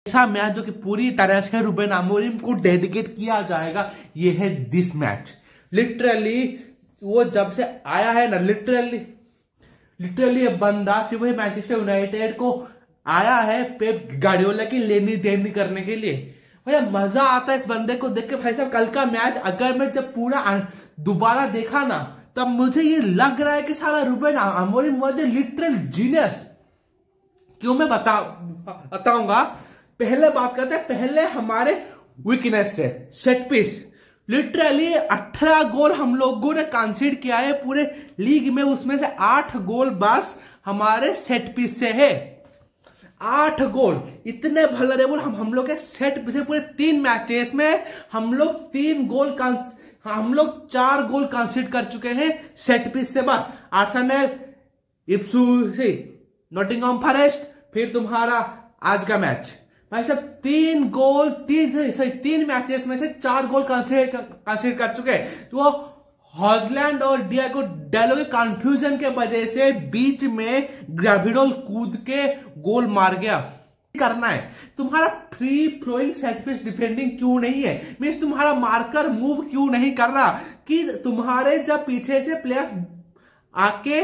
ऐसा मैच जो कि पूरी तरह से रूबेन अमोरिम को डेडिकेट किया जाएगा, ये है दिस मैच। लिटरली वो जब से आया है ना, लिटरली ये बंदा सिर्फ मैनचेस्टर यूनाइटेड को आया है पेप गार्डियोला की लेनी देनी करने के लिए। भैया मजा आता है इस बंदे को देख के। भाई साहब कल का मैच अगर मैं जब पूरा दोबारा देखा ना, तब मुझे ये लग रहा है कि साला Ruben Amorim was a literal genius. क्यों मैं बताऊंगा। पहले बात करते हैं पहले हमारे वीकनेस से, सेट पीस। लिटरली 18 गोल हम लोगों ने कंसीड किया है पूरे लीग में, उसमें से 8 गोल बस हमारे सेट पीस से है। 8 गोल, इतने वल्नरेबल हम लोग के सेट पीस से। पूरे 3 मैचेस में हम लोग 4 गोल कंसीड कर चुके हैं सेट पीस से बस। आर्सेनल, इप्सविच, नॉटिंघम फॉरेस्ट, फिर तुम्हारा आज का मैच। भाई साहब 3 मैचेस में से 4 गोल कंसीडर कर चुके। तो वो हॉजलैंड और डियागो डालो के कंफ्यूजन के वजह से बीच में ग्राविडोल कूद के गोल मार गया। करना है तुम्हारा free flowing set piece defending क्यों नहीं है? मींस तुम्हारा मार्कर मूव क्यों नहीं कर रहा कि तुम्हारे जब पीछे से प्लेयर्स आके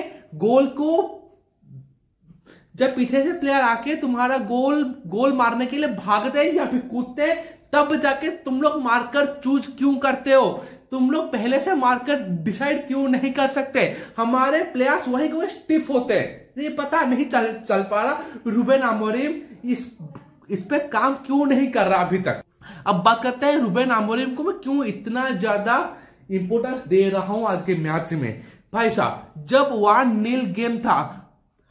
तुम्हारा गोल मारने के लिए भागते या फिर कूदते, तब जाके तुम लोग मार्कर चूज क्यों करते हो? तुम लोग पहले से मार्कर डिसाइड क्यों नहीं कर सकते? हमारे प्लेयर्स वहीं को स्टिफ होते हैं। ये पता नहीं चल पा रहा रूबेन अमोरिम इस पे काम क्यों नहीं कर रहा अभी तक। अब बात करते हैं रूबेन अमोरिम को मैं क्यों इतना ज्यादा इंपोर्टेंस दे रहा हूं आज के मैच में। भाई साहब जब 1-0 गेम था,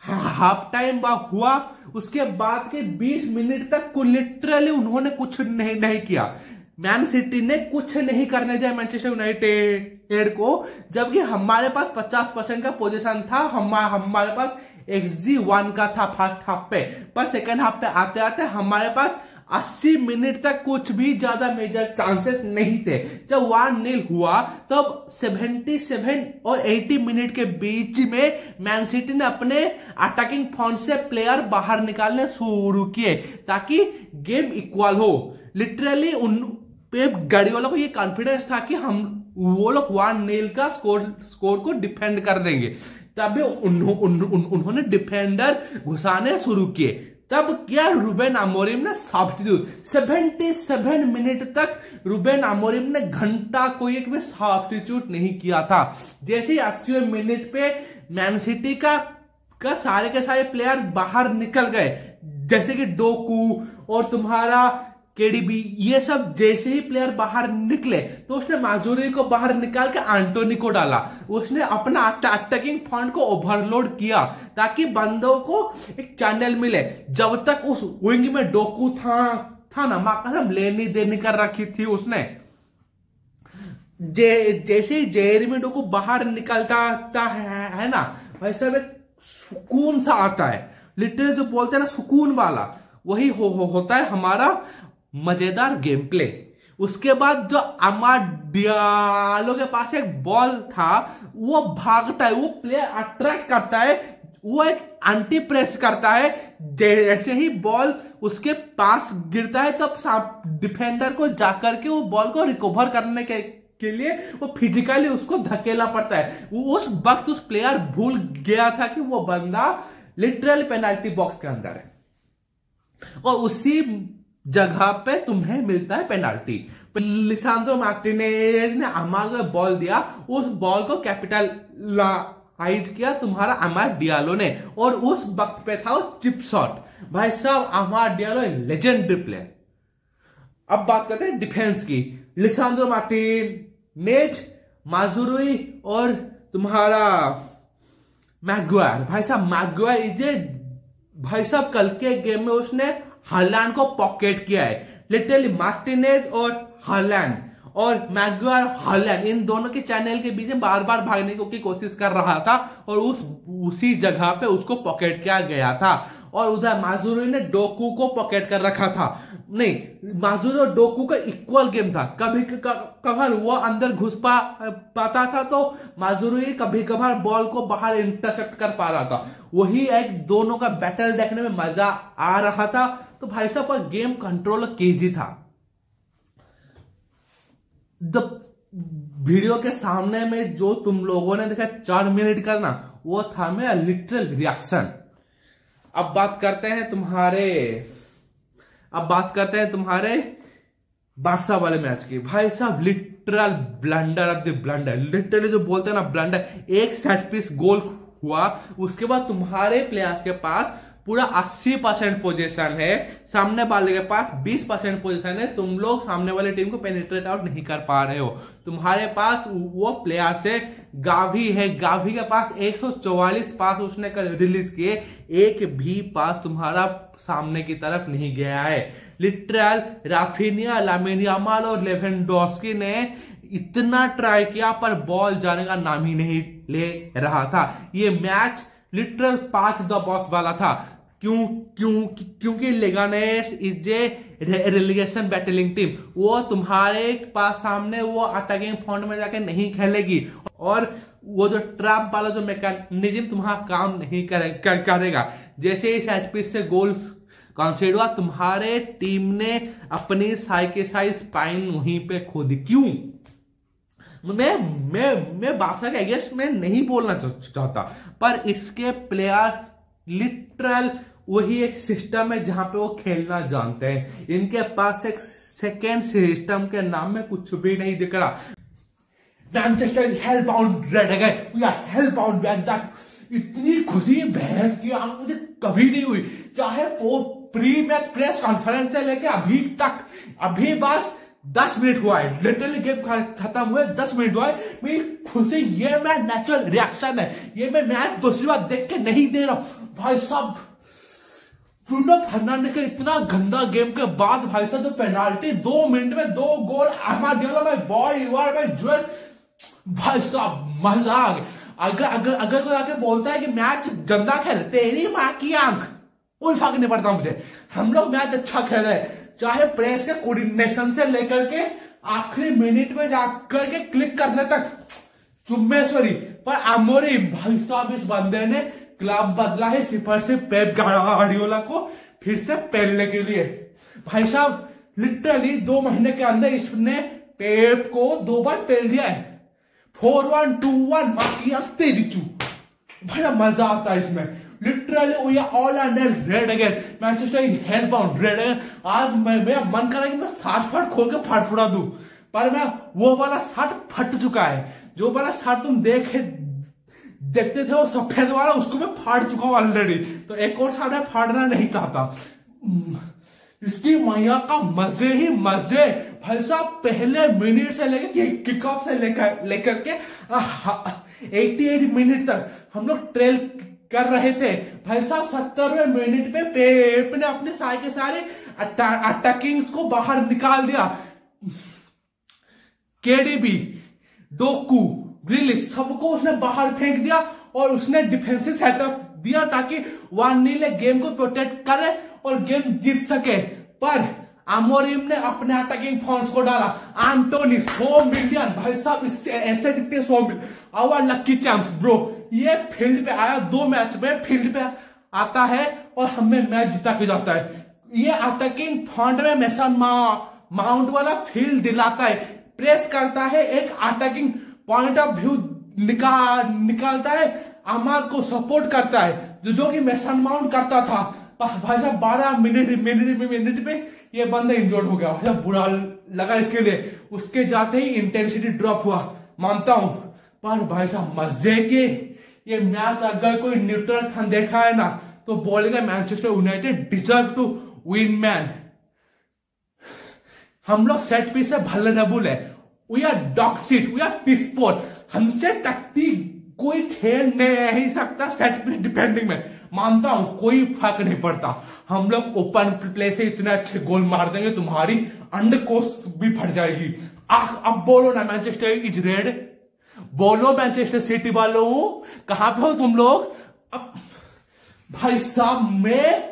हाफ टाइम हुआ, उसके बाद के 20 मिनट तक को लिटरली उन्होंने कुछ नहीं किया। मैन सिटी ने कुछ नहीं करने दिया मैनचेस्टर यूनाइटेड को, जबकि हमारे पास 50% का पोजीशन था। हमारे पास XG1 का था फर्स्ट हाफ पे, पर सेकंड हाफ पे आते आते हमारे पास 80 मिनट तक कुछ भी ज्यादा मेजर चांसेस नहीं थे। जब 1-0 हुआ तब 77 और 80 मिनट के बीच में मैन सिटी ने अपने अटैकिंग फ्रंट से प्लेयर बाहर निकालने शुरू किए ताकि गेम इक्वल हो। लिटरली पेप गार्डियोला को ये कॉन्फिडेंस था कि वो लोग 1-0 का स्कोर को डिफेंड कर देंगे। तभी उन्होंने डिफेंडर घुसाने शुरू किए। तब क्या रूबेन अमोरिम ने सब्स्टिट्यूट 77 मिनट तक रूबेन अमोरिम ने घंटा कोई एक भी सब्स्टिट्यूट नहीं किया था। जैसे ही 80 मिनट पे मैन सिटी का सारे के सारे प्लेयर बाहर निकल गए, जैसे कि डोकू और तुम्हारा केडीबी, ये सब जैसे ही प्लेयर बाहर निकले तो उसने माजुरी को बाहर निकाल के एंटोनी को डाला। उसने अपना अटैकिंग फ्रंट को ओवरलोड किया ताकि बंदों को एक चैनल मिले। जब तक उस विंग में डोकू था ना, मां कसम लेनी देनी कर रखी थी उसने। जैसे ही जेरेमी डोकू बाहर निकलता है ना, वैसे एक सुकून सा आता है। लिटरली जो बोलते हैं ना सुकून वाला, वही होता है हमारा मजेदार गेम प्ले। उसके बाद जो अमाड डियालो के पास एक बॉल था, वो भागता है, वो प्लेयर अट्रैक्ट करता है, वो एक एंटी प्रेस करता है। जैसे ही बॉल उसके पास गिरता है तब डिफेंडर को जाकर के वो बॉल को रिकवर करने के लिए वो फिजिकली उसको धकेला पड़ता है। वो उस वक्त उस प्लेयर भूल गया था कि वो बंदा लिटरली पेनल्टी बॉक्स के अंदर है और उसी जगह पे तुम्हें मिलता है पेनल्टी। लिसांद्रो मार्टिनेज ने अमाड को बॉल दिया, उस बॉल को कैपिटलाइज किया तुम्हारा अमाड डियालो ने, और उस वक्त पे था वो चिप शॉट। भाई साहब अमाड डियालो लेजेंडरी प्लेयर। अब बात करते हैं डिफेंस की। लिसांद्रो मार्टिनेज, माजुरुई और तुम्हारा मैगुआयर। भाई साहब मैगुआयर भाई साहब कल के गेम में उसने हालैंड को पॉकेट किया है। लिटरली मार्टिनेज और हालैंड और मैगुआयर हालैंड, इन दोनों के चैनल के बीच में बार बार भागने की कोशिश कर रहा था और उसी जगह पे उसको पॉकेट किया गया था। और उधर माजुरो ने डोकू को पॉकेट कर रखा था। नहीं, माजुरो और डोकू का इक्वल गेम था। कभी कभार वो अंदर घुस पाता था तो माजुरो कभी कभार बॉल को बाहर इंटरसेप्ट कर पा रहा था। वही एक दोनों का बैटल देखने में मजा आ रहा था। तो भाई साहब का गेम कंट्रोल केजी था। जब वीडियो के सामने में जो तुम लोगों ने देखा 4 मिनट करना, वो था मेरा लिटरल रिएक्शन। अब बात करते हैं तुम्हारे बारसा वाले मैच की। भाई साहब literal blunder of the blunder, literally जो बोलते हैं ना ब्लंडर। एक सेट पीस गोल हुआ, उसके बाद तुम्हारे प्लेयर्स के पास पूरा 80% पोजीशन है, सामने वाले के पास 20% पोजीशन है। तुम लोग सामने वाले टीम को पेनिट्रेट आउट नहीं कर पा रहे हो। तुम्हारे पास वो प्लेयर से गावी है, गावी के पास 144 पास उसने कल रिलीज किए, एक भी पास तुम्हारा सामने की तरफ नहीं गया है। लिटरल राफिनिया, लामिन यामाल और लेवेंडोस्की ने इतना ट्राई किया पर बॉल जाने का नाम ही नहीं ले रहा था। ये match literal part the boss वाला था। क्योंकि Leganes is a relegation battling team. वो तुम्हारे पास सामने वो अटैकिंग फ्रंट में जाके नहीं खेलेगी, और वो जो ट्रैप वाला जो मैकेनिज्म तुम्हारा काम नहीं करेगा। जैसे ही सेट पीस से गोल कंसीडर हुआ, तुम्हारे टीम ने अपनी साइड स्पाइन वहीं पे खो दी। क्यों? मैं बादशाह के अगेंस्ट में नहीं बोलना चाहता, पर इसके प्लेयर्स लिटरल वही एक सिस्टम है जहां पे वो खेलना जानते हैं। इनके पास एक सेकेंड सिस्टम के नाम में कुछ भी नहीं दिख रहा। Manchester is hell bound red again, we are hell bound back that. इतनी खुशी बहस की आंख मुझे कभी नहीं हुई, चाहे वो प्री मैच प्रेस कॉन्फ्रेंस से लेके अभी तक। अभी बस 10 मिनट हुआ है, लिटरली गेम खत्म हुए 10 मिनट हुआ है। मेरी खुशी, ये मैं नेचुरल रिएक्शन है। ये मैं मैच दूसरी बार देख के नहीं दे रहा हूं भाई साहब। ब्रूनो फर्नांडिस के इतना गंदा गेम के बाद भाई साहब जो पेनाल्टी 2 मिनट में 2 गोल, भाई साहब मजा आ गया। अगर कोई आके बोलता है कि मैच गंदा खेल, तेरी मां की आंख, कोई फर्क नहीं पड़ता मुझे। हम लोग मैच अच्छा खेल रहे हैं, चाहे प्रेस के कोऑर्डिनेशन से लेकर के आखिरी मिनट में जाकर के क्लिक करने तक चुम्मेश्वरी। पर अमोरिम भाई साहब, इस बंदे ने क्लब बदला है सिपर से पेप गार्डियोला को फिर से पहनने के लिए। भाई साहब लिटरली 2 महीने के अंदर इसने पेप को 2 बार पहन दिया है। 4-1, 2-1 माकिया तेरी चू। बड़ा मजा आता है इसमें। Literally we are all under red again, Manchester is hell bound red again. आज मेरा मन कर रहा है कि मैं 60 फट खोल के फाड़ फुड़ा दूं, पर मैं वो वाला 60 फट चुका है। जो वाला 60 तुम देखते थे वो सफेद वाला, उसको मैं फाड़ चुका हूं ऑलरेडी। तो एक और 60 फाड़ना नहीं चाहता। इसकी मैया का मजे ही मजे। भाई साहब पहले मिनट से लेकर किक ऑफ से लेकर के 88 मिनट तक हम लोग ट्रेल कर रहे थे। भाई साहब 70वें मिनट पे पेप ने अपने सारे अटैकिंग्स को बाहर निकाल दिया। केडीबी, डोकू, ग्रिलिश सबको उसने बाहर फेंक दिया और उसने डिफेंसिव सेटअप दिया ताकि 1-0 गेम को प्रोटेक्ट करे और गेम जीत सके। पर अमोरिम ने अपने अटैकिंग फॉर्म्स को डाला। एंटोनी 100 मिलियन, भाई साहब इससे ऐसे दिखते 100 million. Our lucky champs bro, ये फील्ड पे आया 2 मैच में फील्ड पे आता है और हमें मैच जिता के जाता है। ये अटैकिंग फ्रंट में मेसन माउंट वाला फील्ड दिलाता है, प्रेस करता है, एक अटैकिंग पॉइंट ऑफ व्यू निकालता है, अमाद को सपोर्ट करता है, जो कि मेसन माउंट करता था। भाई साहब 12 मिनट पे ये बंदा इंजर्ड हो गया। भाई बुरा लगा इसके लिए। उसके जाते ही इंटेंसिटी ड्रॉप हुआ, मानता हूं, पर भाई साहब मजे के ये मैच अगर कोई न्यूट्रल फैन देखा है ना तो बोलेगा Manchester United deserve to win man. हम लोग सेट पीस से वल्नरेबल है, we are dog shit, we are piss poor. हमसे टट्टी कोई खेल नहीं सकता सेट पीस डिफेंडिंग में। मानता हूं कोई फर्क नहीं पड़ता, हम लोग ओपन प्ले से इतने अच्छे गोल मार देंगे तुम्हारी अंडर कोस्ट भी फट जाएगी। अब बोलो ना मैनचेस्टर इज रेड, बोलो मैनचेस्टर सिटी वालों, कहां पे हो तुम लोग? अब भाई साहब मैं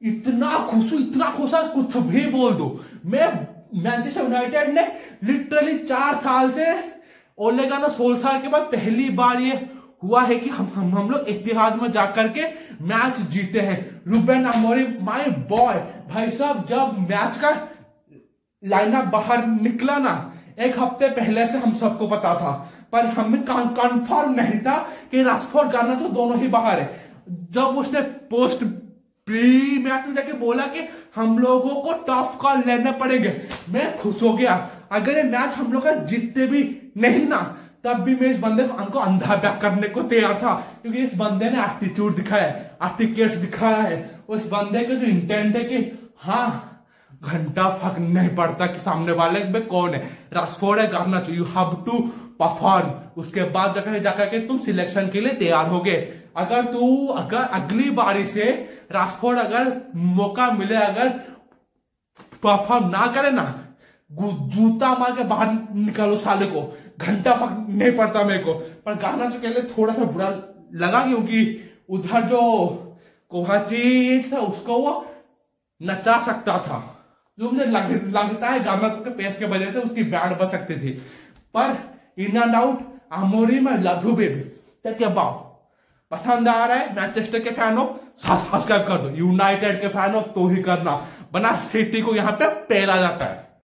इतना खुश हूं, इतना खुश हूं, कुछ भी बोल दो। मैं मैनचेस्टर यूनाइटेड ने लिटरली 4 साल से ओले गाना 16 साल के बाद पहली बार ये हुआ है कि हम लोग इतिहाद में जाकर के मैच जीते हैं। Ruben Amorim my boy. भाई साहब जब मैच का लाइनअप बाहर निकला ना, एक हफ्ते पहले से हम सबको पता था, पर हमें कंफर्म नहीं था कि राशफोर्ड गार्नाचो दोनों ही बाहर है। जब उसने पोस्ट प्री मैच में जाके बोला कि हम लोगों को टफ कॉल लेने पड़ेंगे, मैं खुश हो गया। अगर ये मैच हम लोग का जीतते भी नहीं ना, तब भी मैं इस बंदे को हमको अंधा बैक करने को तैयार था, क्योंकि इस बंदे ने एटीट्यूड दिखाया है, एटिकेट्स दिखाया है। और इस बंदे के जो इंटेंट है कि हाँ घंटा फर्क नहीं पड़ता कि सामने वाले में कौन है, राशफोर्ड है Garnacho, you have to perform. उसके बाद जाकर के तुम सिलेक्शन के लिए तैयार हो गए। अगर अगली बारी से राशफोर्ड अगर मौका मिले, अगर परफॉर्म ना करे ना, जूता मार के बाहर निकालो साले को, घंटा फर्क नहीं पड़ता मेरे को। पर गार्नाचो के लिए थोड़ा सा बुरा लगा, क्योंकि उधर जो कोवाचिच था उसको वो नचा सकता था, जो मुझे लगता है गार्नाचो के पेस के वजह से उसकी बैंड बच सकती थी। पर in and out Amorim, I love you baby, take care bye. पसंद आ रहा है, मैनचेस्टर के फैन हो सब्सक्राइब कर दो, यूनाइटेड के फैन हो तो ही करना, वरना सिटी को यहाँ पे पेला जाता है।